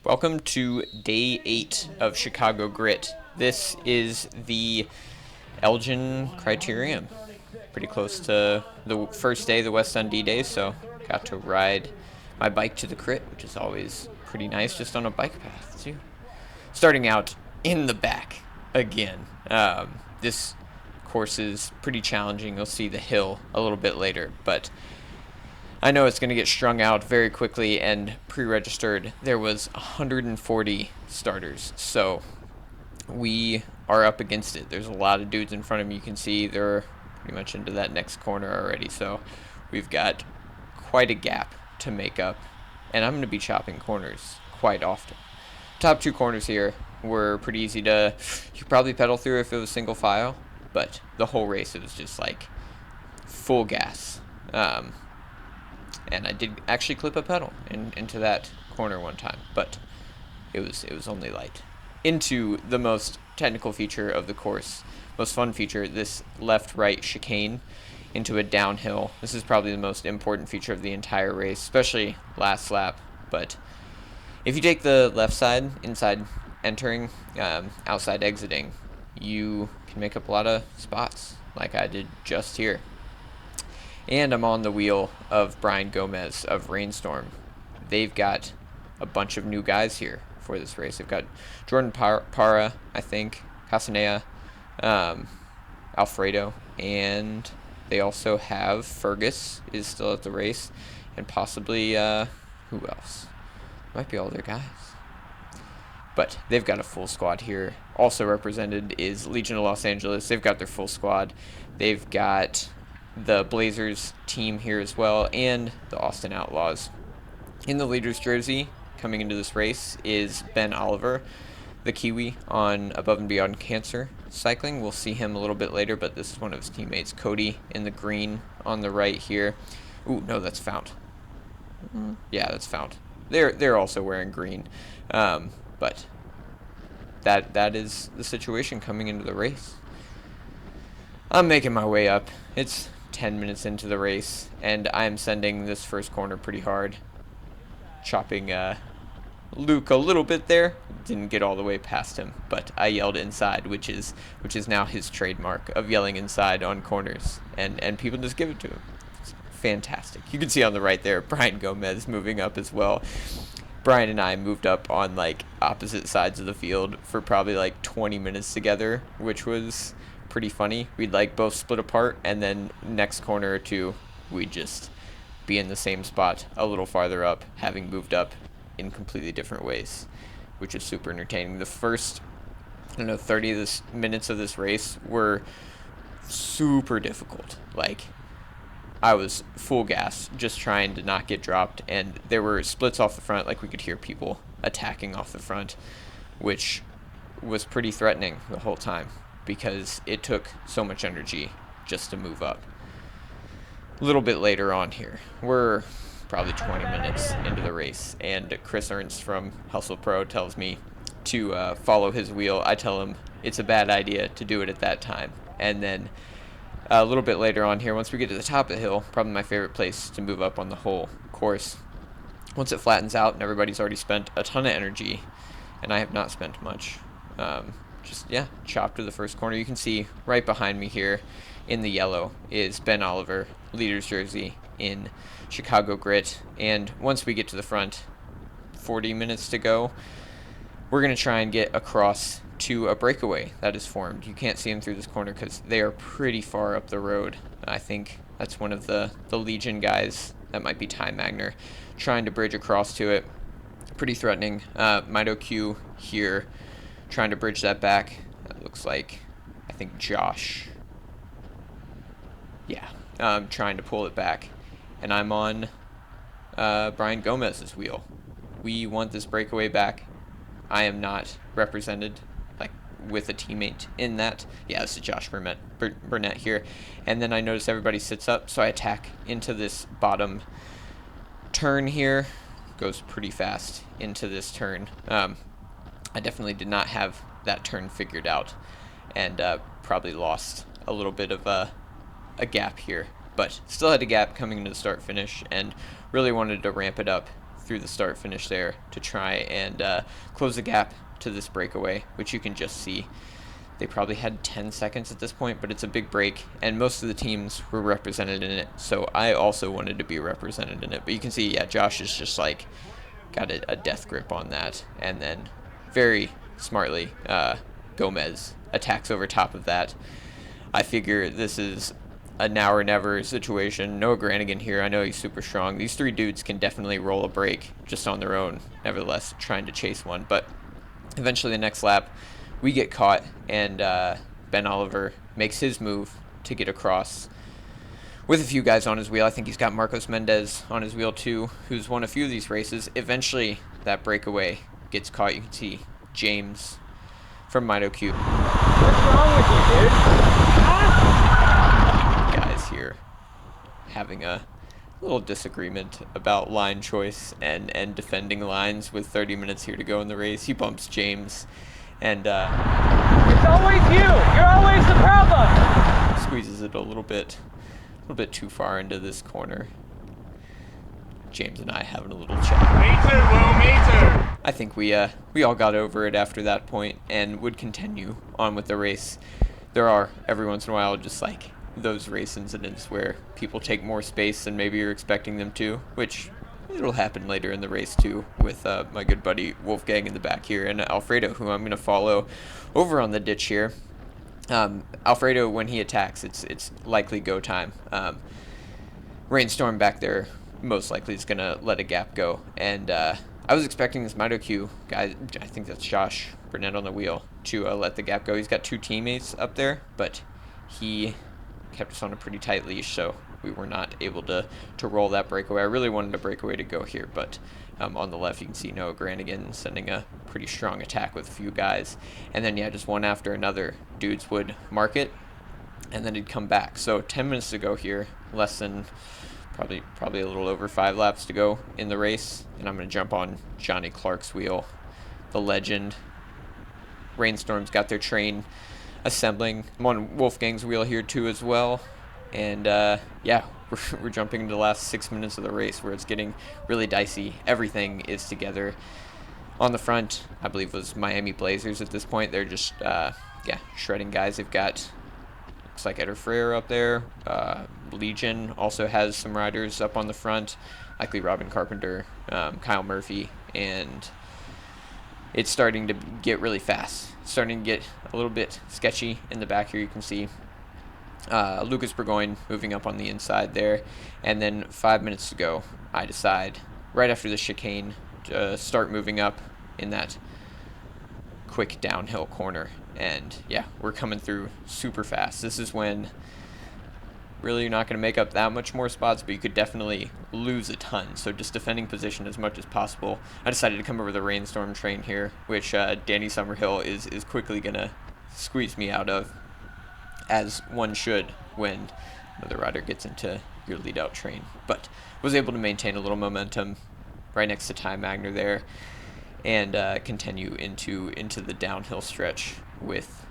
Welcome to day 8 of Chicago Grit. This is the Elgin Criterium. Pretty close to the first day, the West Dundee day, so got to ride my bike to the crit, which is always pretty nice, just on a bike path, too. Starting out in the back again. This course is pretty challenging. You'll see the hill a little bit later, but I know it's going to get strung out very quickly, and pre-registered there was 140 starters, so we are up against it. There's a lot of dudes in front of me. You can see they're pretty much into that next corner already, so we've got quite a gap to make up, and I'm going to be chopping corners quite often. Top two corners here were pretty easy to, you could probably pedal through if it was single file, but the whole race it was just like full gas. And I did actually clip a pedal into that corner one time, but it was only light. Into the most technical feature of the course, most fun feature, this left-right chicane into a downhill. This is probably the most important feature of the entire race, especially last lap. But if you take the left side, inside entering, outside exiting, you can make up a lot of spots, like I did just here. And I'm on the wheel of Brian Gomez of Rainstorm. They've got a bunch of new guys here for this race. They've got Jordan Para, I think, Casanea, Alfredo, and they also have Fergus is still at the race, and possibly, who else? Might be all their guys. But they've got a full squad here. Also represented is Legion of Los Angeles. They've got their full squad. They've got the Blazers team here as well, and the Austin Outlaws. In the leader's jersey coming into this race is Ben Oliver, the Kiwi on Above and Beyond Cancer Cycling. We'll see him a little bit later, but this is one of his teammates, Cody, in the green on the right here. Ooh, no, that's Fount. Yeah, that's Fount. They're also wearing green, but that is the situation coming into the race. I'm making my way up. It's 10 minutes into the race, and I'm sending this first corner pretty hard. Chopping Luke a little bit there. Didn't get all the way past him, but I yelled inside, which is now his trademark of yelling inside on corners, and people just give it to him. It's fantastic. You can see on the right there, Brian Gomez moving up as well. Brian and I moved up on like opposite sides of the field for probably like 20 minutes together, which was pretty funny. We'd like both split apart, and then next corner or two we'd just be in the same spot a little farther up, having moved up in completely different ways, which is super entertaining. The first 30 minutes of this race were super difficult. Like, I was full gas just trying to not get dropped, and there were splits off the front, like we could hear people attacking off the front, which was pretty threatening the whole time, because it took so much energy just to move up. A little bit later on here, we're probably 20 minutes into the race, and Chris Ernst from Hustle Pro tells me to follow his wheel. I tell him it's a bad idea to do it at that time. And then a little bit later on here, once we get to the top of the hill, probably my favorite place to move up on the whole course, once it flattens out and everybody's already spent a ton of energy, and I have not spent much, chopped to the first corner. You can see right behind me here in the yellow is Ben Oliver, leader's jersey in Chicago Grit. And once we get to the front, 40 minutes to go, we're going to try and get across to a breakaway that is formed. You can't see them through this corner because they are pretty far up the road. I think that's one of the Legion guys, that might be Ty Magner, trying to bridge across to it. Pretty threatening. Mido Q here trying to bridge that back. That looks like, I think, Josh. Yeah, trying to pull it back. And I'm on Brian Gomez's wheel. We want this breakaway back. I am not represented like with a teammate in that. Yeah, this is Josh Burnett here. And then I notice everybody sits up, so I attack into this bottom turn here. Goes pretty fast into this turn. I definitely did not have that turn figured out, and probably lost a little bit of a gap here, but still had a gap coming into the start finish, and really wanted to ramp it up through the start finish there to try and close the gap to this breakaway, which you can just see. They probably had 10 seconds at this point, but it's a big break, and most of the teams were represented in it, so I also wanted to be represented in it. But you can see, yeah, Josh is just like got a death grip on that, and then very smartly Gomez attacks over top of that. I figure this is a now or never situation. Noah Granigan here, I know he's super strong. These three dudes can definitely roll a break just on their own, nevertheless trying to chase one. But eventually the next lap, we get caught, and Ben Oliver makes his move to get across with a few guys on his wheel. I think he's got Marcos Mendez on his wheel too, who's won a few of these races. Eventually, that breakaway gets caught. You can see James from MitoQ. What's wrong with you, dude? Guys here having a little disagreement about line choice and defending lines with 30 minutes here to go in the race. He bumps James, and It's always you. You're always the problem. squeezes it a little bit too far into this corner. James and I having a little chat. Me too, Will. Me too. I think we all got over it after that point and would continue on with the race. There are every once in a while just like those race incidents where people take more space than maybe you're expecting them to, which it'll happen later in the race too, with my good buddy Wolfgang in the back here, and Alfredo, who I'm going to follow over on the ditch here. Alfredo, when he attacks, it's likely go time. Rainstorm back there most likely is going to let a gap go, and I was expecting this MitoQ guy, I think that's Josh Burnett on the wheel, to let the gap go. He's got two teammates up there, but he kept us on a pretty tight leash, so we were not able to roll that breakaway. I really wanted a breakaway to go here, but on the left you can see Noah Granigan sending a pretty strong attack with a few guys, and then yeah, just one after another dudes would mark it, and then he'd come back. So 10 minutes to go here, less than probably a little over 5 laps to go in the race, and I'm going to jump on Johnny Clark's wheel, the legend. Rainstorm's got their train assembling. I'm on Wolfgang's wheel here too as well, and yeah, we're jumping into the last 6 minutes of the race where it's getting really dicey. Everything is together. On the front, I believe was Miami Blazers at this point. They're just yeah, shredding guys. They've got, looks like Eder Freire up there. Legion also has some riders up on the front, likely Robin Carpenter, Kyle Murphy, and it's starting to get really fast. It's starting to get a little bit sketchy in the back here. You can see Lucas Burgoyne moving up on the inside there, and then 5 minutes to go, I decide right after the chicane to start moving up in that quick downhill corner, and yeah, we're coming through super fast. This is when really you're not going to make up that much more spots, but you could definitely lose a ton, so just defending position as much as possible. I decided to come over the Rainstorm train here, which Danny Summerhill is quickly going to squeeze me out of, as one should when another rider gets into your lead out train, but was able to maintain a little momentum right next to Ty Magner there, and continue into the downhill stretch with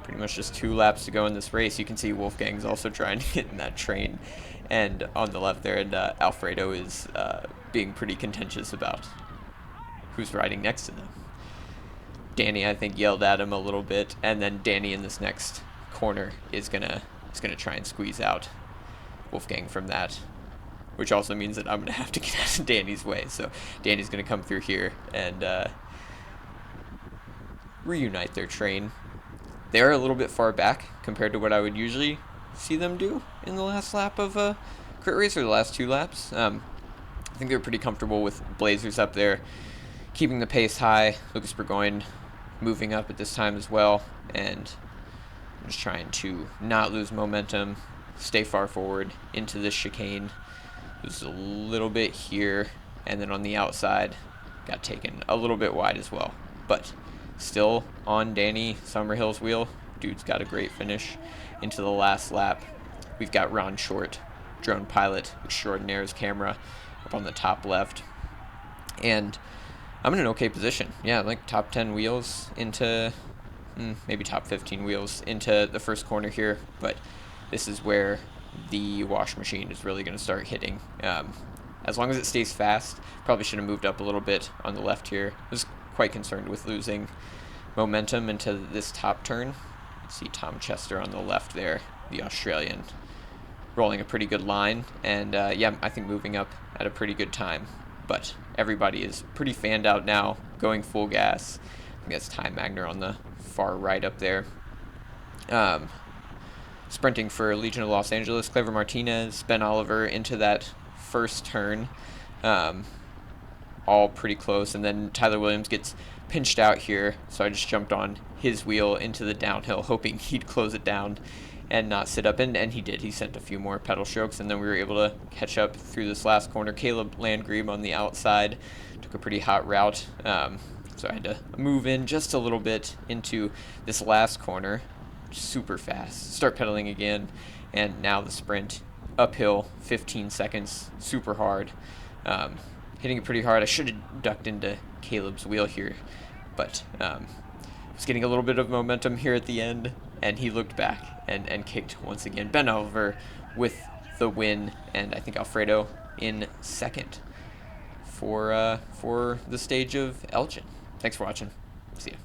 pretty much just 2 laps to go in this race. You can see Wolfgang's also trying to get in that train, and on the left there, and Alfredo is being pretty contentious about who's riding next to them. Danny, I think, yelled at him a little bit, and then Danny in this next corner is gonna try and squeeze out Wolfgang from that, which also means that I'm gonna have to get out of Danny's way. So Danny's gonna come through here and reunite their train. They're a little bit far back compared to what I would usually see them do in the last lap of Crit Race, or the last 2 laps. I think they're pretty comfortable with Blazers up there, keeping the pace high. Lucas Burgoyne moving up at this time as well, and I'm just trying to not lose momentum, stay far forward into this chicane. Lose a little bit here, and then on the outside, got taken a little bit wide as well. But still on Danny Summerhill's wheel. Dude's got a great finish into the last lap. We've got Ron Short, drone pilot extraordinaire's camera, up on the top left. And I'm in an okay position. Yeah, like top 10 wheels into, maybe top 15 wheels into the first corner here. But this is where the wash machine is really going to start hitting. as long as it stays fast. Probably should have moved up a little bit on the left here. I was quite concerned with losing momentum into this top turn. See Tom Chester on the left there, the Australian, rolling a pretty good line, and yeah, I think moving up at a pretty good time. But everybody is pretty fanned out now, going full gas. I think that's Ty Magner on the far right up there. Sprinting for Legion of Los Angeles, Clever Martinez, Ben Oliver into that first turn. All pretty close, and then Tyler Williams gets pinched out here, so I just jumped on his wheel into the downhill, hoping he'd close it down and not sit up, and he did. He sent a few more pedal strokes, and then we were able to catch up through this last corner. Caleb Landgrebe on the outside took a pretty hot route, so I had to move in just a little bit into this last corner, super fast, start pedaling again, and now the sprint uphill, 15 seconds, super hard, hitting it pretty hard. I should have ducked into Caleb's wheel here, but was getting a little bit of momentum here at the end, and he looked back and kicked once again. Ben Oliver with the win, and I think Alfredo in second for the stage of Elgin. Thanks for watching. See ya.